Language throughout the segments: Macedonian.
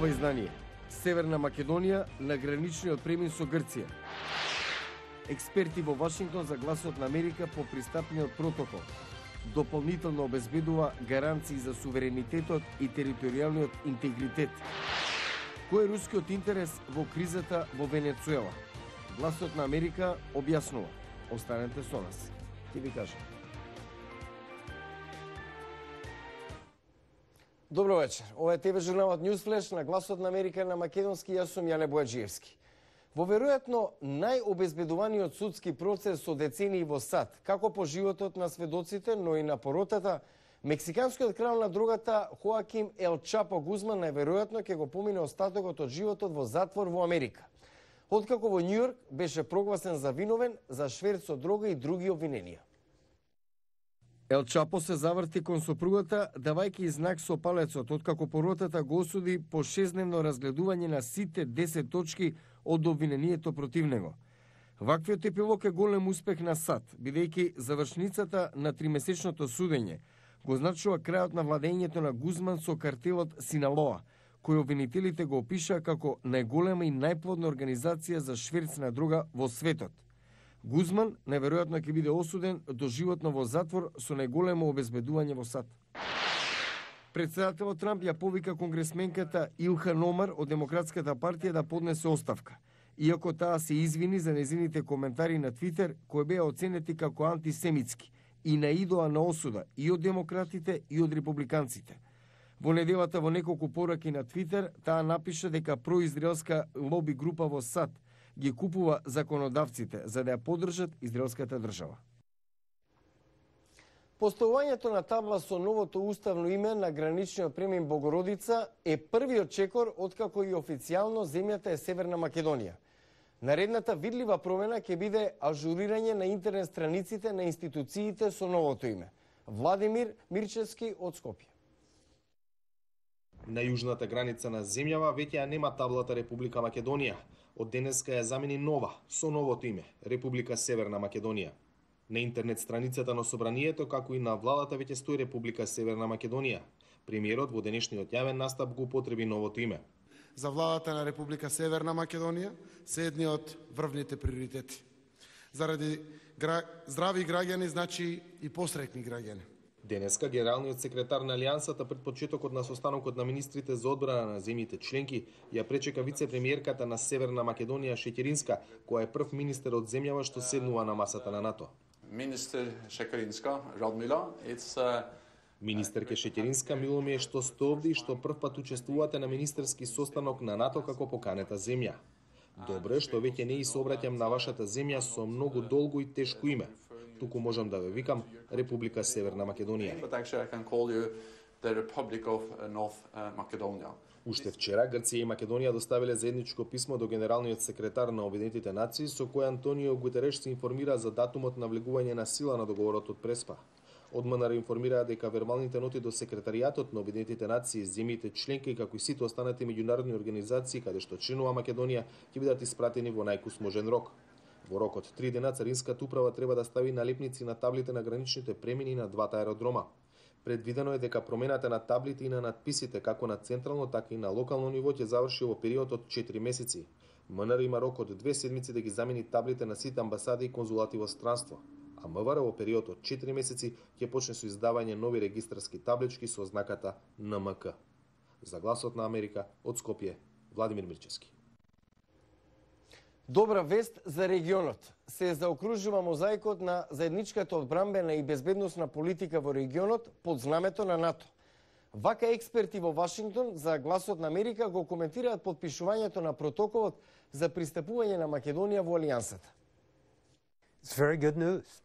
Ова издание. Северна Македонија на граничниот премин со Грција. Експерти во Вашингтон за гласот на Америка по пристапниот протокол. Дополнително обезбедува гаранции за суверенитетот и територијалниот интегритет. Кој е рускиот интерес во кризата во Венецуела? Гласот на Америка објаснува. Останете со нас. Ќе ви кажам. Добро вечер. Ова е ТВ журналот Newsflash на Гласот на Америка на македонски. Јас сум Јане Бојаджиевски. Во веројатно најобезбедуваниот судски процес со децении во САД, како по животот на сведоците, но и на поротата, мексиканскиот крал на дрогата Хоаким Ел Чапо Гузман најверојатно ќе го помине остатокот од животот во затвор во Америка. Откако во Њујорк беше прогласен за виновен за шверц со дрога и други обвиненија. Ел Чапо се заврти кон сопругата, давајќи знак со палецот, откако поротата го осуди по 6-дневно разгледување на сите 10 точки од обвинението против него. Ваквиот епилог е голем успех на САД, бидејќи завршницата на 3-месечното судење го значува крајот на владењето на Гузман со картелот Синалоа, кој обвинителите го опишаа како најголема и најплодна организација за шверц на дрога во светот. Гузман најверојатно ќе биде осуден до животно во затвор со најголемо обезбедување во САД. Председателот Трамп ја повика конгресменката Илхан Омар од Демократската партија да поднесе оставка, иако таа се извини за незините коментари на Твитер кои беа оценети како антисемитски и наидоа на осуда и од демократите и од републиканците. Во неделата во неколку пораки на Твитер таа напиша дека произраелска лоби група во САД ги купува законодавците за да ја поддржат израелската држава. Поставувањето на табла со новото уставно име на граничниот премин Богородица е првиот чекор откако и официјално земјата е Северна Македонија. Наредната видлива промена ќе биде ажурирање на интернет страниците на институциите со новото име. Владимир Мирчевски од Скопје. На јужната граница на земјава веќе ја нема таблата Република Македонија. Од денеска ја замени нова, со новото име, Република Северна Македонија. На интернет страницата на Собранието, како и на владата, веќе стои Република Северна Македонија. Премиерот во денешниот јавен настап го употреби новото име. За владата на Република Северна Македонија се едни од врвните приоритети. Заради здрави граѓани, значи и посреќни граѓани. Денеска генералниот секретар на Алијансата пред почетокот на состанокот на министрите за одбрана на земјите членки ја пречека вице-премиерката на Северна Македонија Шеќеринска, која е прв министер од земјава што седнува на масата на НАТО. Министер Шеќеринска, Радмила, Министерке Шеќеринска, мило ми е што сте овде и што прв пат учествувате на министерски состанок на НАТО како поканета земја. Добро е што веќе не и сообраќам на вашата земја со многу долго и тешко име. Туку можам да ве викам Република Северна Македонија. Уште вчера Грција и Македонија доставиле заедничко писмо до генералниот секретар на Обединетите нации со кој Антонио Гутереш се информира за датумот на влегување на сила на договорот од Преспа. Од МНР информираа дека вербалните ноти до секретаријатот на Обединетите нации, земјите членки како и сите останати меѓународни организации каде што членува Македонија ќе бидат испратени во најкусможен рок. Во рок од 3 дена Царинската управа треба да стави налепници на таблите на граничните премини на двата аеродрома. Предвидено е дека промената на таблите и на надписите како на централно, така и на локално ниво ќе заврши во период од 4 месеци. МНР има рок од 2 седмици да ги замени таблите на сите амбасади и конзулати во странство, а МВР во период од 4 месеци ќе почне со издавање нови регистарски таблички со знаката НМК. За Гласот на Америка од Скопје, Владимир Мирчевски. Добра вест за регионот. Се заокружува мозаикот на заедничката одбранбена и безбедносна политика во регионот под знамето на НАТО. Вака експерти во Вашингтон за Гласот на Америка го коментираат подпишувањето на протоколот за пристапување на Македонија во Алијансата. It's very good news.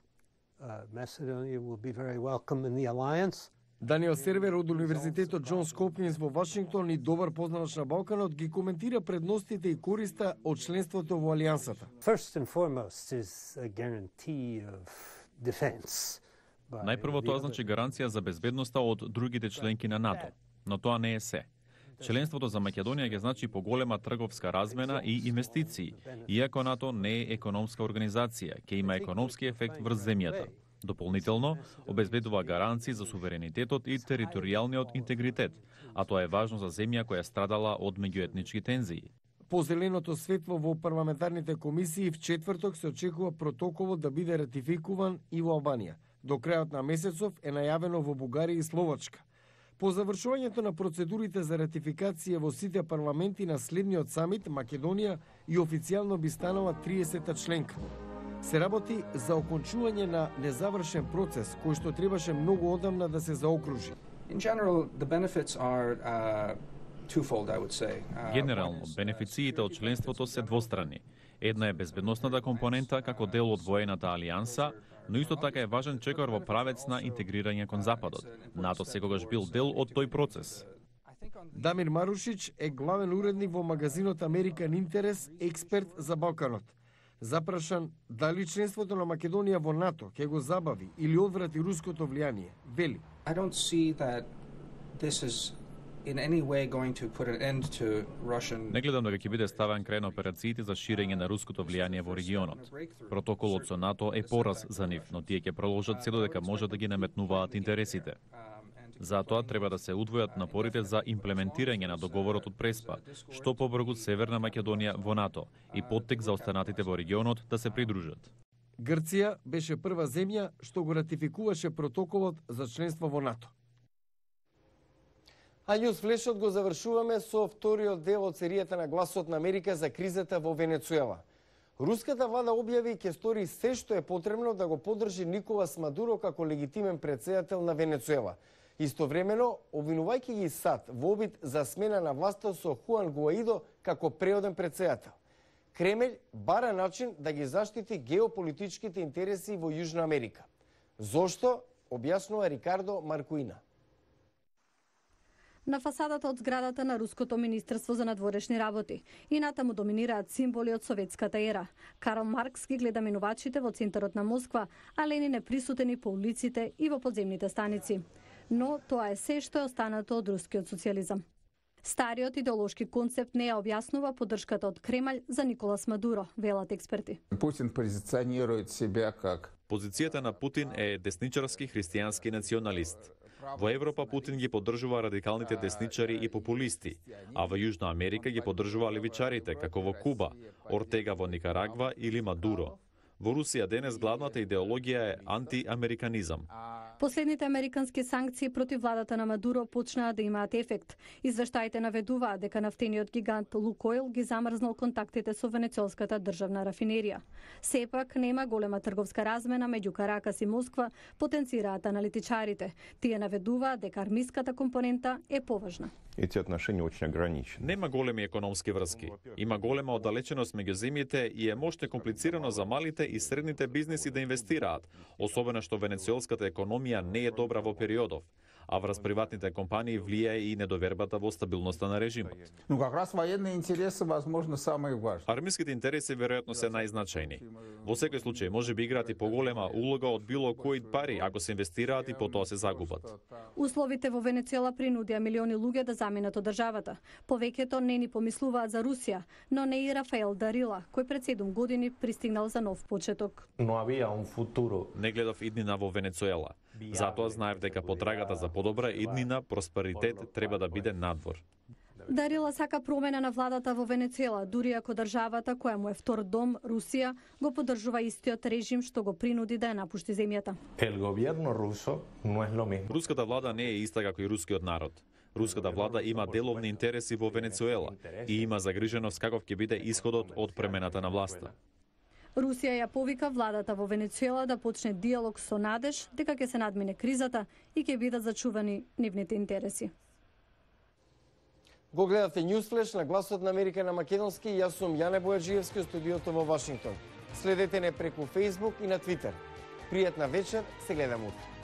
Macedonia will be very welcome in the alliance. Даниел Сервер од Универзитетот Џонс Хопкинс во Вашингтон и добар познач на Балканот ги коментира предностите и користа од членството во Алијансата. First and foremost is a guarantee of defense. Најпрво тоа значи гаранција за безбедноста од другите членки на НАТО, но тоа не е се. Членството за Македонија ќе значи поголема трговска размена и инвестиции, иако НАТО не е економска организација, ќе има економски ефект врз земјата. Дополнително, обезбедува гаранции за суверенитетот и територијалниот интегритет, а тоа е важно за земја која страдала од меѓуетнички тензии. По зеленото светло во парламентарните комисии в четврток се очекува протоколот да биде ратификуван и во Албанија. До крајот на месецов е најавено во Бугарија и Словачка. По завршувањето на процедурите за ратификација во сите парламенти на следниот самит, Македонија и официјално би станала 30-та членка. Се работи за окончување на незавршен процес кој што требаше многу одамна да се заокружи. In general, the benefits are twofold, I would say. Генерално, бенефициите од членството се двострани. Една е безбедносната компонента како дел од воената алијанса, но исто така е важен чекор во правец на интегрирање кон Западот. НАТО секогаш бил дел од тој процес. Дамир Марушич е главен уредник во магазинот Американ Интерес, експерт за Балканот. Запрашан дали членството на Македонија во НАТО ќе го забави или одврати руското влијание, вели: I don't see that this is in any way going to put an end to Russian. Не гледам дека ќе биде ставен крај на операциите за ширење на руското влијание во регионот. Протоколот со НАТО е пораз за нив, но тие ќе продолжат се додека може да ги наметнуваат интересите. Затоа треба да се удвојат напорите за имплементирање на договорот од Преспа, што побргу Северна Македонија во НАТО и поттик за останатите во регионот да се придружат. Грција беше прва земја што го ратификуваше протоколот за членство во НАТО. А Њуз Флешот го завршуваме со вториот дел од серијата на Гласот на Америка за кризата во Венецуела. Руската влада објави ќе стори се што е потребно да го поддржи Николас Мадуро како легитимен претседател на Венецуела. Истовремено, обвинувајќи ги САД во обид за смена на власта со Хуан Гуаидо како преоден претседател. Кремљ бара начин да ги заштити геополитичките интереси во Јужна Америка. Зошто? Објаснува Рикардо Маркуина. На фасадата од зградата на Руското министерство за надворешни работи и натаму доминираат символи од советската ера. Карл Маркс ги гледа минувачите во центарот на Москва, а Ленин е присутен по улиците и во подземните станици. Но тоа е се што е останато од рускиот социјализам. Стариот идеолошки концепт не ја објаснува поддршката од Кремљ за Николас Мадуро, велат експерти. Путин позиционирует себя как... Позицијата на Путин е десничарски христијански националист. Во Европа Путин ги поддржува радикалните десничари и популисти, а во Јужна Америка ги поддржува левичарите, како во Куба, Ортега во Никарагва или Мадуро. Во Русија денес главната идеологија е антиамериканизам. Последните американски санкции против владата на Мадуро почнаа да имаат ефект. Извештаите наведуваат дека нафтениот гигант Лукойл ги замрзнал контактите со венецуелската државна рафинерија. Сепак нема голема трговска размена меѓу Каракас и Москва, потенцираат аналитичарите. Тие наведуваат дека армиската компонента е поважна. Эти отношения очень ограничены. Нема големи економски врски. Има голема оддалеченост меѓу земјите и е моште комплицирано за малите и средните бизниси да инвестираат, особено што венецуелската економија не е добра во периодов, а врз приватните компании влијае и недовербата во стабилноста на режимот. Ну, как раз военные интересы, возможно, самые важни. Армиските интереси веројатно се најзначајни. Во секој случај може би играат и поголема улога од било кои пари ако се инвестираат и потоа се загубат. Условите во Венецуела принудија милиони луѓе да заминат од државата. Повеќето не ни помислуваат за Русија, но не и Рафаел Дарила, кој пред 7 години пристигнал за нов почеток. Не гледав иднина во Венецуела. Затоа знаев дека потрагата за подобра иднина, просперитет треба да биде надвор. Дарила сака промена на владата во Венецуела, дури ако државата која му е втор дом, Русија, го поддржува истиот режим што го принуди да ја напушти земјата. Руската влада не е иста како и рускиот народ. Руската влада има деловни интереси во Венецуела и има загриженост каков ќе биде исходот од премената на власта. Русија ја повика владата во Венецуела да почне диалог со надеж дека ќе се надмине кризата и ќе бидат зачувани нивните интереси. Го гледате Њуз Флеш на Гласот на Америка на македонски. Јас сум Јане Бојаджиевски од студиото во Вашингтон. Следете не преку Facebook и на Twitter. Пријатна вечер, се гледаме утре.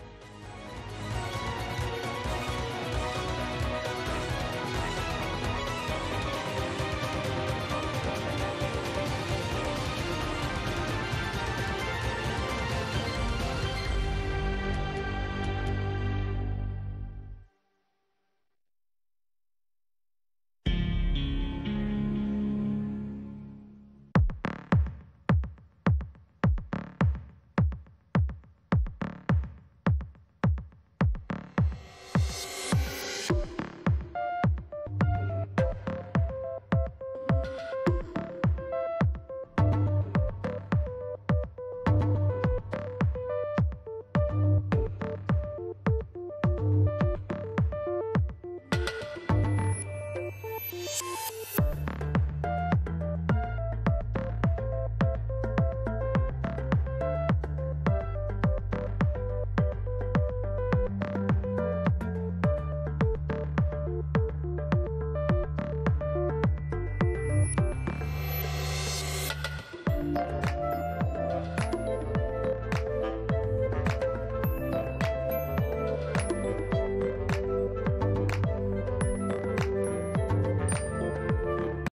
Thank you.